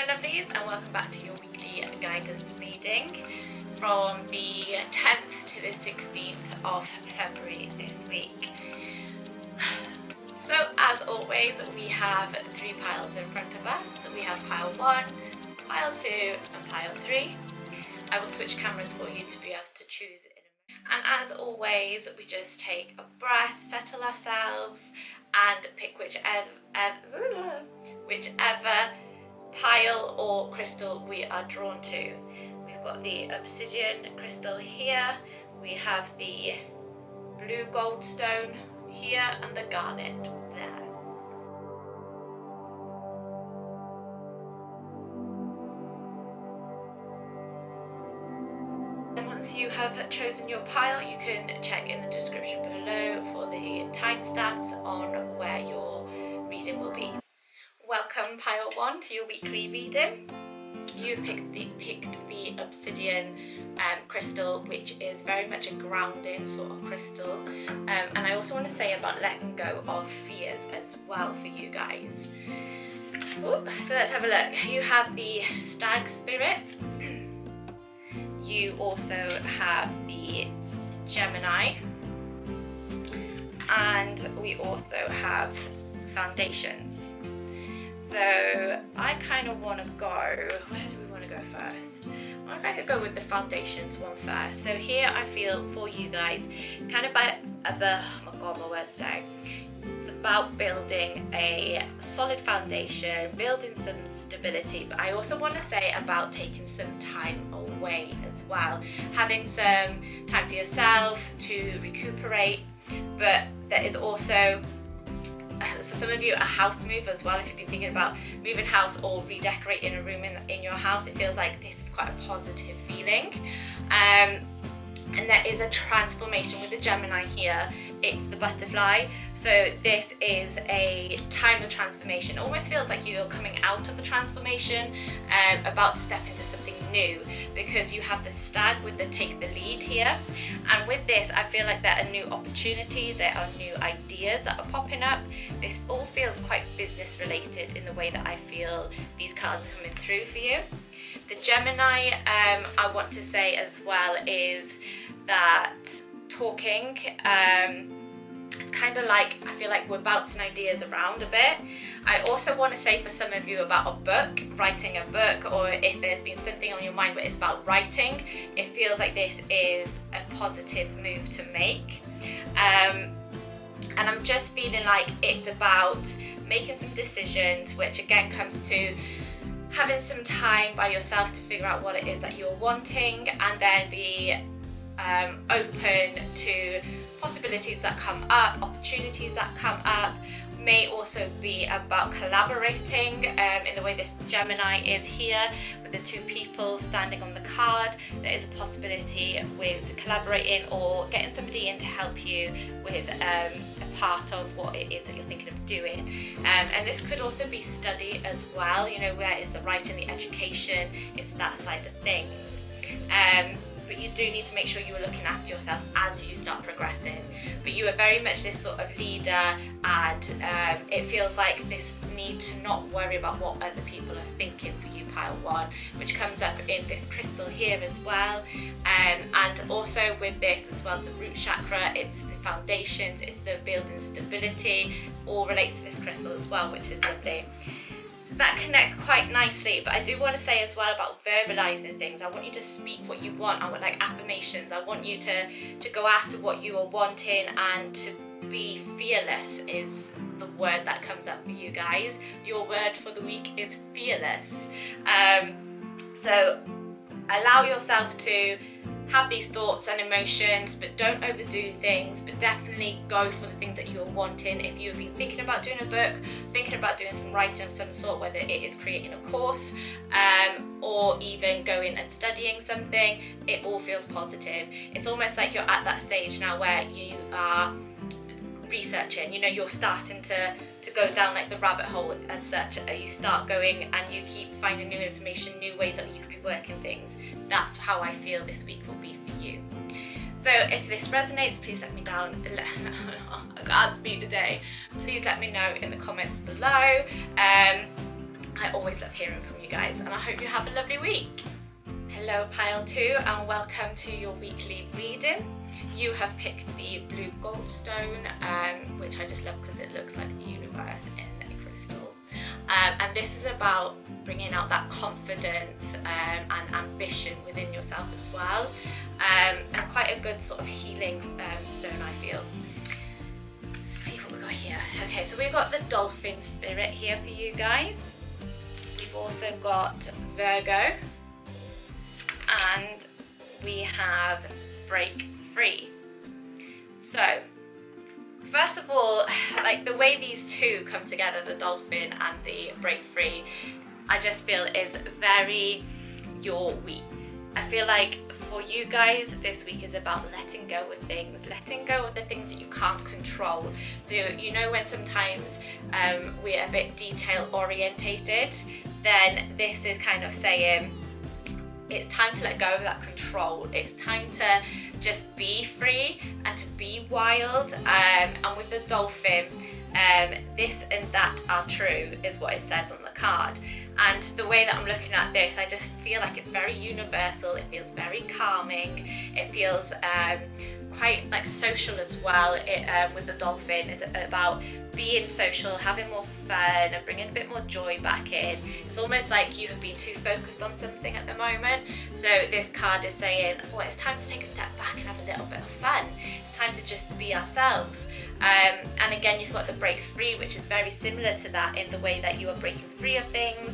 my lovelies, and welcome back to your weekly guidance reading from the 10th to the 16th of February this week. So as always, we have three piles in front of us. We have pile 1, pile 2 and pile 3. I will switch cameras for you to be able to choose it in a minute. And as always, we just take a breath, settle ourselves and pick whichever pile or crystal we are drawn to. We've got the obsidian crystal here, we have the blue goldstone here and the garnet there. And once you have chosen your pile, you can check in the description below for the timestamps on where your reading will be. Welcome pile 1 to your weekly reading. You picked the obsidian crystal, which is very much a grounding sort of crystal, and I also want to say about letting go of fears as well for you guys. Ooh, so let's have a look. You have the stag spirit, you also have the Gemini, and we also have foundations. So I kind of want to go, where do we want to go first? I think I could go with the foundations one first. So here I feel for you guys, it's kind of about it's about building a solid foundation, building some stability, but I also want to say about taking some time away as well, having some time for yourself to recuperate, but there is also, for some of you, a house move as well. If you've been thinking about moving house or redecorating a room in your house, it feels like this is quite a positive feeling. And there is a transformation with the Gemini here. It's the butterfly. So this is a time of transformation. It almost feels like you're coming out of a transformation, about to step into something new, because you have the stag with the take the lead here. And with this, I feel like there are new opportunities, there are new ideas that are popping up. This all feels quite business related in the way that I feel these cards are coming through for you. The Gemini, I want to say as well, is that talking, it's kind of like, I feel like we're bouncing ideas around a bit. I also want to say for some of you about a book, writing a book, or if there's been something on your mind where it's about writing, it feels like this is a positive move to make. And I'm just feeling like it's about making some decisions, which again comes to having some time by yourself to figure out what it is that you're wanting, and then be open to possibilities that come up, opportunities that come up. May also be about collaborating in the way this Gemini is here with the two people standing on the card. There is a possibility with collaborating or getting somebody in to help you with a part of what it is that you're thinking of doing. And this could also be study as well, you know, where it's the writing, the education, it's that side of things. But you do need to make sure you are looking after yourself as you start progressing. But you are very much this sort of leader, and it feels like this need to not worry about what other people are thinking for you, pile 1, which comes up in this crystal here as well. And also with this as well, the root chakra, it's the foundations, it's the building stability, all relates to this crystal as well, which is lovely. So that connects quite nicely, but I do want to say as well about verbalizing things. I want you to speak what you want. I want like affirmations. I want you to go after what you are wanting, and to be fearless is the word that comes up for you guys. Your word for the week is fearless. So allow yourself to have these thoughts and emotions, but don't overdo things, but definitely go for the things that you're wanting. If you've been thinking about doing a book, thinking about doing some writing of some sort, whether it is creating a course or even going and studying something, it all feels positive. It's almost like you're at that stage now where you are researching, you know, you're starting to go down like the rabbit hole as such. You start going and you keep finding new information, new ways that you could be working things. That's how I feel this week will be for you. So if this resonates, please let me down. I can't speak today. Please let me know in the comments below. I always love hearing from you guys, and I hope you have a lovely week. Hello Pile 2, and welcome to your weekly reading. You have picked the blue goldstone, which I just love because it looks like the universe in a crystal. And this is about bringing out that confidence and ambition within yourself as well. And quite a good sort of healing stone, I feel. Let's see what we got here. Okay, so we've got the dolphin spirit here for you guys. We've also got Virgo. And we have break free. So first of all, like the way these two come together, the dolphin and the break free, I just feel is very your week. I feel like for you guys, this week is about letting go of things, letting go of the things that you can't control. So you know when sometimes we're a bit detail orientated, then this is kind of saying it's time to let go of that control. It's time to just be free and to be wild. And with the dolphin, this and that are true is what it says on the card. And the way that I'm looking at this, I just feel like it's very universal. It feels very calming. It feels quite like social as well. With the dolphin, it's about being social, having more fun and bringing a bit more joy back in. It's almost like you have been too focused on something at the moment. So this card is saying, oh, it's time to take a step back and have a little bit of fun. It's time to just be ourselves. And again, you've got the break free, which is very similar to that in the way that you are breaking free of things,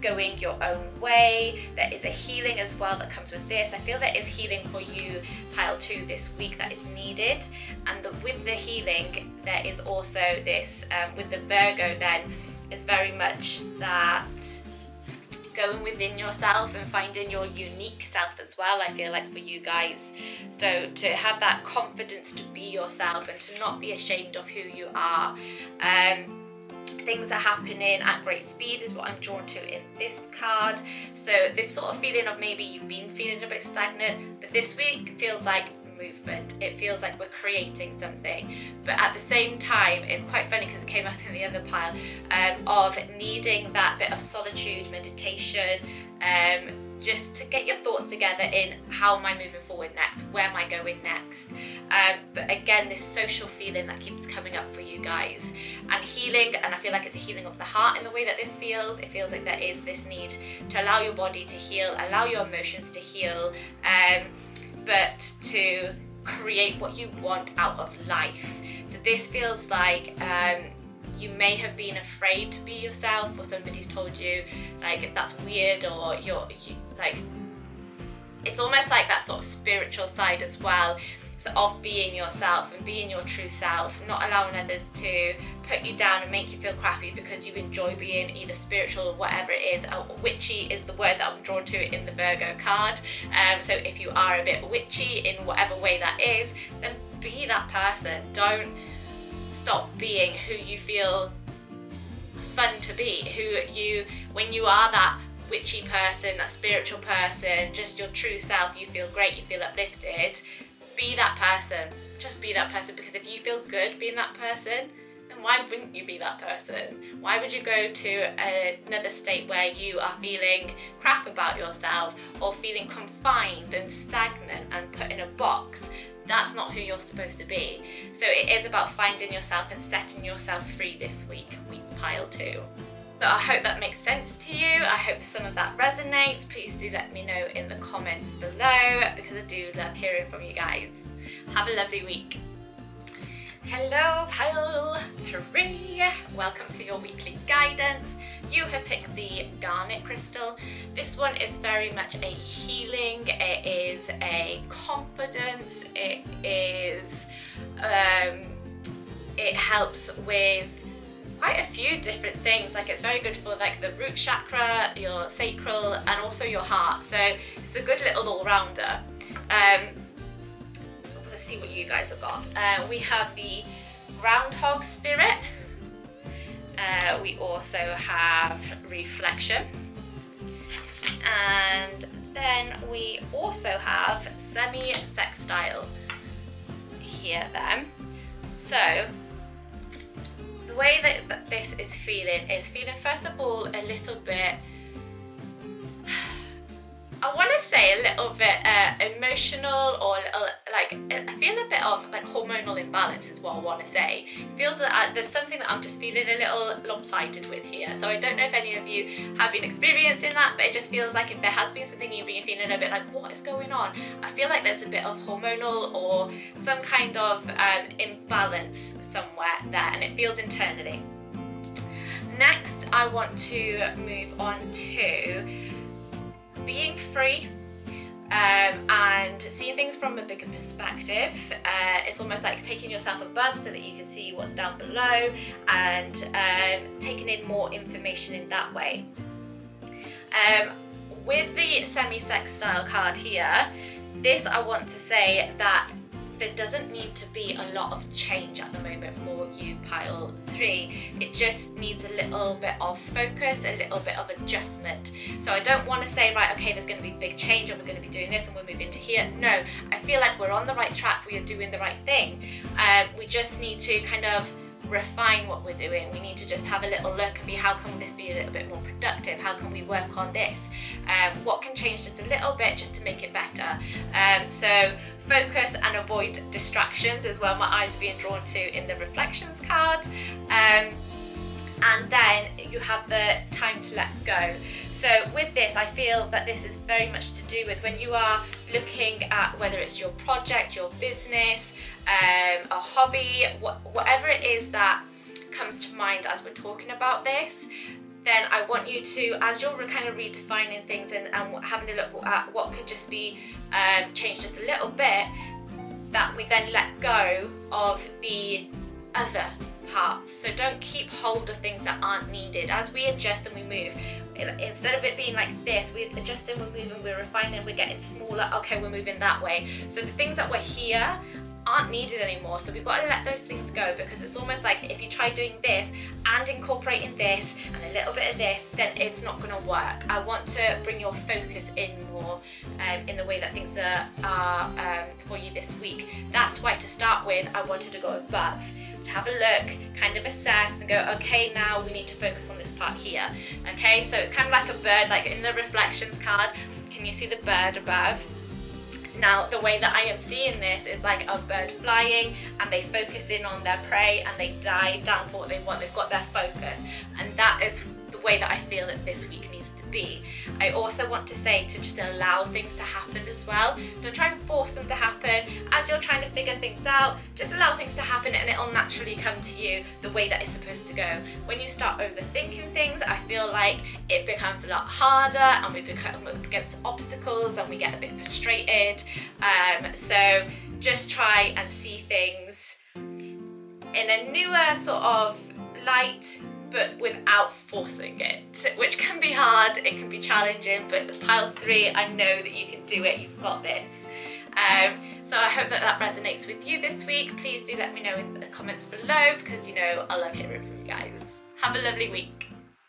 going your own way. There is a healing as well that comes with this. I feel there is healing for you, Pile 2, this week that is needed. And with the healing, there is also this, with the Virgo then, is very much that going within yourself and finding your unique self as well, I feel like, for you guys. So to have that confidence to be yourself and to not be ashamed of who you are. Things are happening at great speed is what I'm drawn to in this card. So this sort of feeling of maybe you've been feeling a bit stagnant, but this week feels like movement. It feels like we're creating something, but at the same time it's quite funny because it came up in the other pile of needing that bit of solitude, meditation, just to get your thoughts together in how am I moving forward next, where am I going next. But again, this social feeling that keeps coming up for you guys, and healing, and I feel like it's a healing of the heart in the way that this feels. It feels like there is this need to allow your body to heal, allow your emotions to heal, but to create what you want out of life. So this feels like you may have been afraid to be yourself, or somebody's told you like that's weird, or you like, it's almost like that sort of spiritual side as well. So of being yourself and being your true self, not allowing others to put you down and make you feel crappy because you enjoy being either spiritual or whatever it is. Witchy is the word that I'm drawn to in the Virgo card. So if you are a bit witchy in whatever way that is, then be that person. Don't stop being who you feel fun to be, when you are that witchy person, that spiritual person, just your true self, you feel great, you feel uplifted. Be that person. Just be that person, because if you feel good being that person, then why wouldn't you be that person? Why would you go to another state where you are feeling crap about yourself, or feeling confined and stagnant and put in a box? That's not who you're supposed to be. So it is about finding yourself and setting yourself free this week, week Pile 2. So I hope that makes sense to you. I hope some of that resonates. Please do let me know in the comments below, because I do love hearing from you guys. Have a lovely week. Hello Pile 3, welcome to your weekly guidance. You have picked the garnet crystal. This one is very much a healing, it is a confidence, it is, it helps with quite a few different things. Like, it's very good for like the root chakra, your sacral, and also your heart. So it's a good little all-rounder. Let's see what you guys have got. We have the groundhog spirit. We also have reflection. And then we also have semi-sextile here then. So the way that this is feeling first of all a little bit little bit emotional, or like I feel a bit of like hormonal imbalance is what I want to say. It feels that there's something that I'm just feeling a little lopsided with here. So I don't know if any of you have been experiencing that, but it just feels like if there has been something you've been feeling a bit like, what is going on? I feel like there's a bit of hormonal or some kind of imbalance somewhere there, and it feels internally. Next, I want to move on to being free and seeing things from a bigger perspective. It's almost like taking yourself above so that you can see what's down below, and taking in more information in that way. With the semi-sextile card here, this I want to say that there doesn't need to be a lot of change at the moment for you, pile 3. It just needs a little bit of focus, a little bit of adjustment. So I don't want to say, right, okay, there's going to be big change and we're going to be doing this and we're moving to here. No, I feel like we're on the right track, we are doing the right thing. We just need to kind of refine what we're doing. We need to just have a little look and be, how can this be a little bit more productive? How can we work on this? What can change just a little bit just to make it better? So focus and avoid distractions is where my eyes are being drawn to in the reflections card. And then you have the time to let go. So with this, I feel that this is very much to do with when you are looking at whether it's your project, your business, a hobby, whatever it is that comes to mind as we're talking about this, then I want you to, as you're kind of redefining things and having a look at what could just be changed just a little bit, that we then let go of the other parts. So don't keep hold of things that aren't needed. As we adjust and we move, instead of it being like this, we're adjusting, we're moving, we're refining, we're getting smaller, okay, we're moving that way. So the things that were here aren't needed anymore, so we've got to let those things go, because it's almost like if you try doing this and incorporating this and a little bit of this, then it's not going to work. I want to bring your focus in more in the way that things are for you this week. That's why, to start with, I wanted to go above, to have a look, kind of assess and go, okay, now we need to focus on this part here. Okay, so it's kind of like a bird, like in the reflections card, can you see the bird above? Now, the way that I am seeing this is like a bird flying, and they focus in on their prey and they dive down for what they want. They've got their focus, and that is the way that I feel that this week needs to be. I also want to say to just allow things to happen as well. Don't try and force them to happen. As you're trying to figure things out, just allow things to happen and it'll naturally come to you the way that it's supposed to go. When you start overthinking things, I feel like it becomes a lot harder and we become against obstacles and we get a bit frustrated. So just try and see things in a newer sort of light, but without forcing it, which can be hard, it can be challenging, but with pile 3, I know that you can do it, you've got this. So I hope that resonates with you this week. Please do let me know in the comments below, because you know I love hearing from you guys. Have a lovely week.